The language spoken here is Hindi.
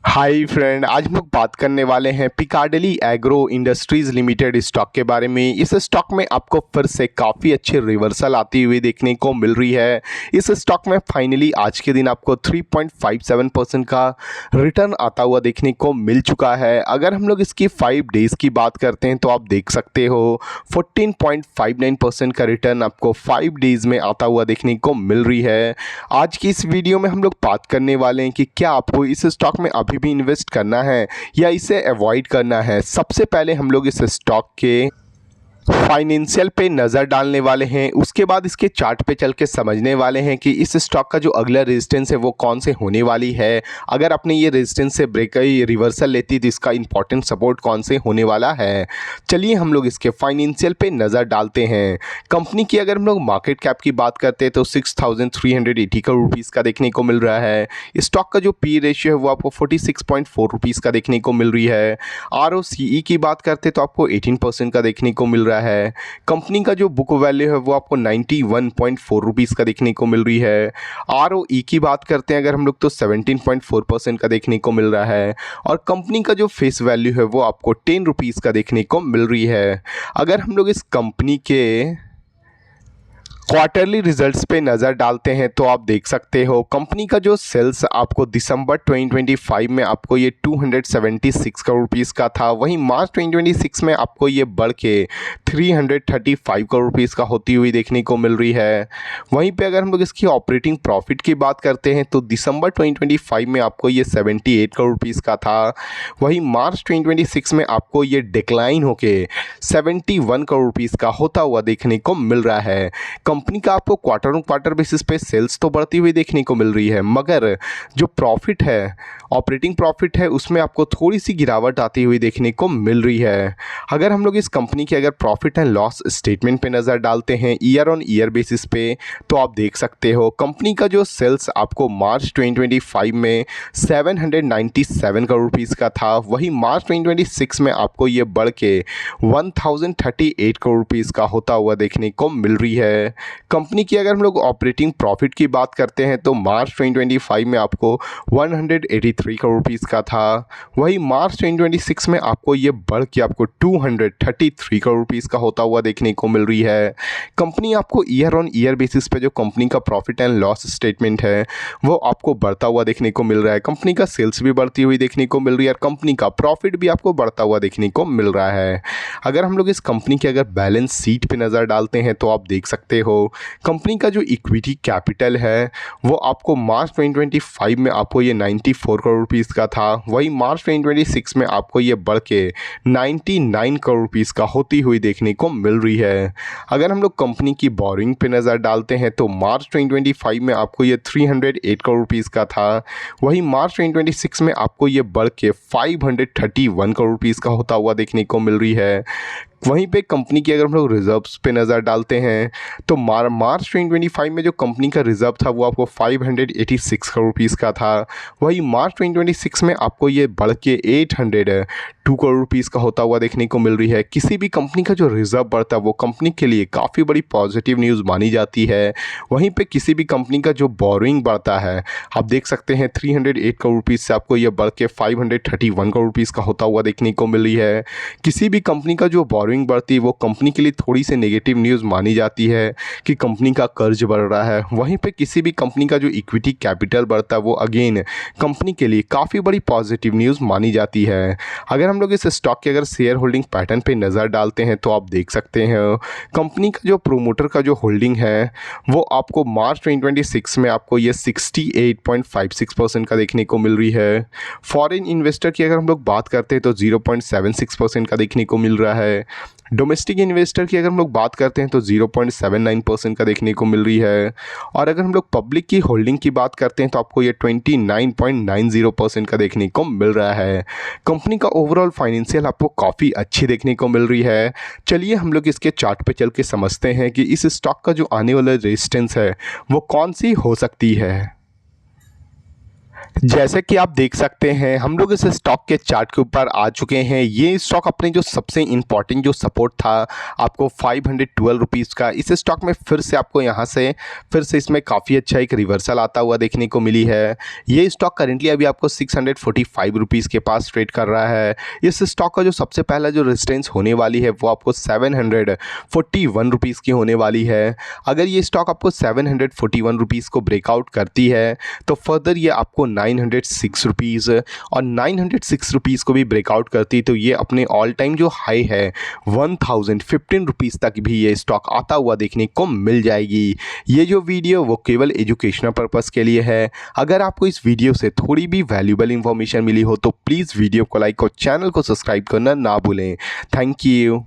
हाय फ्रेंड, आज हम लोग बात करने वाले हैं Piccadilly agro industries limited stock के बारे में। इस स्टॉक में आपको फिर से काफ़ी अच्छी रिवर्सल आती हुई देखने को मिल रही है। इस स्टॉक में फाइनली आज के दिन आपको 3.57% का रिटर्न आता हुआ देखने को मिल चुका है। अगर हम लोग इसकी 5 डेज़ की बात करते हैं तो आप देख सकते हो 14.59% का रिटर्न आपको 5 डेज़ में आता हुआ देखने को मिल रही है। आज की इस वीडियो में हम लोग बात करने वाले हैं कि क्या आपको इस स्टॉक में अभी भी इन्वेस्ट करना है या इसे अवॉइड करना है। सबसे पहले हम लोग इस स्टॉक के फाइनेंशियल पे नज़र डालने वाले हैं, उसके बाद इसके चार्ट पे चल के समझने वाले हैं कि इस स्टॉक का जो अगला रेजिस्टेंस है वो कौन से होने वाली है। अगर आपने ये रेजिस्टेंस से ब्रेक रिवर्सल लेती तो इसका इंपॉर्टेंट सपोर्ट कौन से होने वाला है। चलिए हम लोग इसके फाइनेंशियल पे नज़र डालते हैं। कंपनी की अगर हम लोग मार्केट कैप की बात करते हैं तो 6,380 करोड़ रुपीज़ का देखने को मिल रहा है। स्टॉक का जो पी रेशियो है वो आपको 46.4 रुपीज़ का देखने को मिल रही है। ROCE की बात करते तो आपको 18% का देखने को मिल रहा है। कंपनी का जो बुक वैल्यू है वो आपको 91.4 रुपीज़ का देखने को मिल रही है। ROE की बात करते हैं अगर हम लोग तो 17.4% का देखने को मिल रहा है। और कंपनी का जो फेस वैल्यू है वो आपको 10 रुपीज़ का देखने को मिल रही है। अगर हम लोग इस कंपनी के क्वार्टरली रिजल्ट्स पे नज़र डालते हैं तो आप देख सकते हो कंपनी का जो सेल्स आपको दिसंबर 2025 में आपको ये 276 करोड़ रुपीज़ का था। वहीं मार्च 2026 में आपको ये बढ़ के 335 करोड़ रुपीज़ का होती हुई देखने को मिल रही है। वहीं पे अगर हम लोग इसकी ऑपरेटिंग प्रॉफिट की बात करते हैं तो दिसंबर 2025 में आपको ये 78 करोड़ रुपीज़ का था। वहीं मार्च 2026 में आपको ये डिक्लाइन होके 71 करोड़ रुपीज़ का होता हुआ देखने को मिल रहा है। कंपनी का आपको क्वार्टर ऑन क्वार्टर बेसिस पे सेल्स तो बढ़ती हुई देखने को मिल रही है, मगर जो प्रॉफिट है, ऑपरेटिंग प्रॉफिट है, उसमें आपको थोड़ी सी गिरावट आती हुई देखने को मिल रही है। अगर हम लोग इस कंपनी के अगर प्रॉफिट एंड लॉस स्टेटमेंट पे नज़र डालते हैं ईयर ऑन ईयर बेसिस पे तो आप देख सकते हो कंपनी का जो सेल्स आपको मार्च 2025 में 797 करोड़ रुपीज़ का था। वहीं मार्च 2026 में आपको ये बढ़ के 1038 करोड़ रुपीज़ का होता हुआ देखने को मिल रही है। कंपनी की अगर हम लोग ऑपरेटिंग प्रॉफिट की बात करते हैं तो मार्च 2025 में आपको 183 करोड़ रुपीज़ का था। वहीं मार्च 2026 में आपको ये बढ़ के आपको 233 करोड़ रुपीज़ का होता हुआ देखने को मिल रही है। कंपनी आपको ईयर ऑन ईयर बेसिस पे जो कंपनी का प्रॉफिट एंड लॉस स्टेटमेंट है वो आपको बढ़ता हुआ देखने को मिल रहा है। कंपनी का सेल्स भी बढ़ती हुई देखने को मिल रही है और कंपनी का प्रॉफिट भी आपको बढ़ता हुआ देखने को मिल रहा है। अगर हम लोग इस कंपनी के अगर बैलेंस शीट पे नज़र डालते हैं तो आप देख सकते हो कंपनी का जो इक्विटी कैपिटल है वो आपको मार्च 2025 में आपको ये 94 करोड़ रुपीज़ का था। वहीं मार्च 2026 में आपको ये बढ़ के 99 करोड़ रुपीज़ का होती हुई देखने को मिल रही है। अगर हम लोग कंपनी की बोरिंग पे नज़र डालते हैं तो मार्च 2025 में आपको ये 308 करोड़ रुपीज़ का था। वहीं मार्च 2026 में आपको ये बढ़ के 531 करोड़ रुपीज़ का होता हुआ देखने को मिल रही है। वहीं पे कंपनी की अगर हम लोग रिजर्व्स पे नज़र डालते हैं तो मार्च 2025 में जो कंपनी का रिजर्व था वो आपको 586 करोड़ रुपीज़ का था। वहीं मार्च 2026 में आपको ये बढ़ के 802 करोड़ रुपीज़ का होता हुआ देखने को मिल रही है। किसी भी कंपनी का जो रिजर्व बढ़ता है वो कंपनी के लिए काफ़ी बड़ी पॉजिटिव न्यूज़ मानी जाती है। वहीं पे किसी भी कंपनी का जो बोरिंग बढ़ता है आप देख सकते हैं 308 करोड़ रुपीज़ से आपको ये बढ़ के 531 करोड़ रुपीज़ का होता हुआ देखने को मिल रही है। किसी भी कंपनी का जो बोरिंग बढ़ती है वो कंपनी के लिए थोड़ी सी नेगेटिव न्यूज़ मानी जाती है कि कंपनी का कर्ज बढ़ रहा है। वहीं पे किसी भी कंपनी का जो इक्विटी कैपिटल बढ़ता है वो अगेन कंपनी के लिए काफ़ी बड़ी पॉजिटिव न्यूज़ मानी जाती है। अगर हम लोग इस स्टॉक के अगर शेयर होल्डिंग पैटर्न पे नज़र डालते हैं तो आप देख सकते हैं कंपनी का जो प्रोमोटर का जो होल्डिंग है वो आपको मार्च 2026 में आपको ये 68.56% का देखने को मिल रही है। फॉरेन इन्वेस्टर की अगर हम लोग बात करते हैं तो 0.76% का देखने को मिल रहा है। डोमेस्टिक इन्वेस्टर की अगर हम लोग बात करते हैं तो 0.79% का देखने को मिल रही है। और अगर हम लोग पब्लिक की होल्डिंग की बात करते हैं तो आपको ये 29.90% का देखने को मिल रहा है। कंपनी का ओवरऑल फाइनेंशियल आपको काफ़ी अच्छी देखने को मिल रही है। चलिए हम लोग इसके चार्ट पे चल के समझते हैं कि इस स्टॉक का जो आने वाला रेजिस्टेंस है वो कौन सी हो सकती है। जैसे कि आप देख सकते हैं हम लोग इस स्टॉक के चार्ट के ऊपर आ चुके हैं। ये स्टॉक अपने जो सबसे इम्पॉर्टेंट जो सपोर्ट था आपको 512 रुपीज़ का, इस स्टॉक में फिर से आपको यहाँ से फिर से इसमें काफ़ी अच्छा एक रिवर्सल आता हुआ देखने को मिली है। ये स्टॉक करेंटली अभी आपको 645 रुपीज़ के पास ट्रेड कर रहा है। इस स्टॉक का जो सबसे पहला जो रेजिस्टेंस होने वाली है वो आपको 741 रुपीज़ की होने वाली है। अगर ये स्टॉक आपको 741 रुपीज़ को ब्रेकआउट करती है तो फर्दर ये आपको 906 रुपीज़ और 906 रुपीज़ को भी ब्रेकआउट करती तो ये अपने ऑल टाइम जो हाई है 1015 रुपीज़ तक भी ये स्टॉक आता हुआ देखने को मिल जाएगी। ये जो वीडियो वो केवल एजुकेशनल पर्पस के लिए है। अगर आपको इस वीडियो से थोड़ी भी वैल्यूएबल इंफॉर्मेशन मिली हो तो प्लीज़ वीडियो को लाइक और चैनल को सब्सक्राइब करना ना भूलें। Thank you.